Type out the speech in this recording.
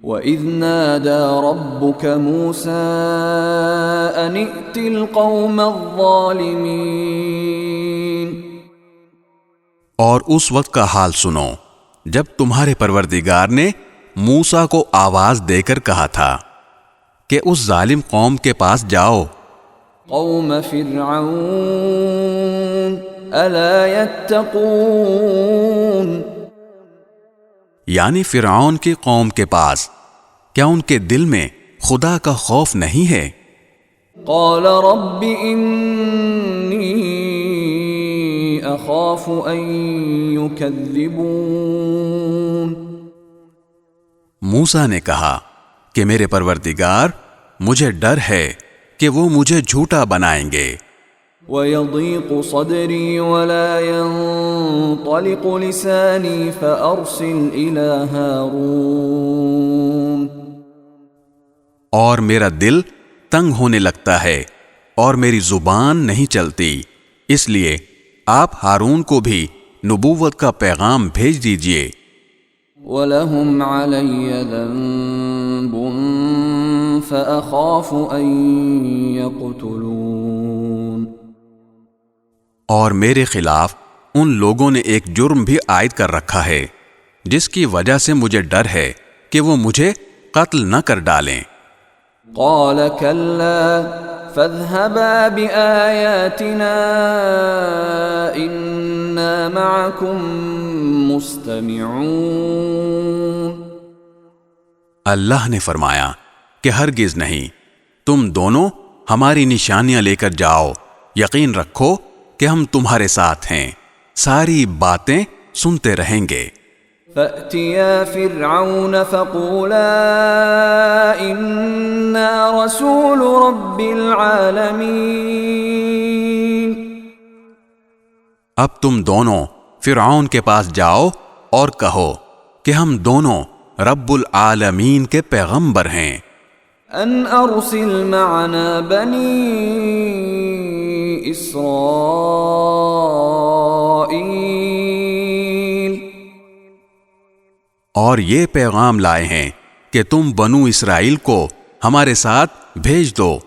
وَإِذْ نَادَى رَبُّكَ مُوسَىٰ أَنِ ائْتِ الْقَوْمَ الظَّالِمِينَ۔ اور اس وقت کا حال سنو جب تمہارے پروردگار نے موسیٰ کو آواز دے کر کہا تھا کہ اس ظالم قوم کے پاس جاؤ۔ قوم فرعون ألا يتقون، یعنی فرعون کی قوم کے پاس، کیا ان کے دل میں خدا کا خوف نہیں ہے؟ قال رب إني أخاف أن يكذبون، موسیٰ نے کہا کہ میرے پروردگار مجھے ڈر ہے کہ وہ مجھے جھوٹا بنائیں گے۔ وَيَضِيقُ صَدْرِي وَلَا يَنطَلِقُ لِسَانِي فَأَرْسِلْ إِلَى هَارُونَ، اور میرا دل تنگ ہونے لگتا ہے اور میری زبان نہیں چلتی، اس لیے آپ ہارون کو بھی نبوت کا پیغام بھیج دیجئے۔ وَلَهُمْ عَلَيَّ ذَنبٌ فَأَخَافُ أَن يَقْتُلُونِ، اور میرے خلاف ان لوگوں نے ایک جرم بھی عائد کر رکھا ہے جس کی وجہ سے مجھے ڈر ہے کہ وہ مجھے قتل نہ کر ڈالیں۔ قال كلا فاذهبا بآياتنا إنا معكم مستمعون، اللہ نے فرمایا کہ ہرگز نہیں، تم دونوں ہماری نشانیاں لے کر جاؤ، یقین رکھو کہ ہم تمہارے ساتھ ہیں، ساری باتیں سنتے رہیں گے۔ فأتيا فرعون فقولا إنا رسول رب العالمين، اب تم دونوں فرعون کے پاس جاؤ اور کہو کہ ہم دونوں رب العالمین کے پیغمبر ہیں۔ ان ارسل معنا بنی اسرائیل، اور یہ پیغام لائے ہیں کہ تم بنو اسرائیل کو ہمارے ساتھ بھیج دو۔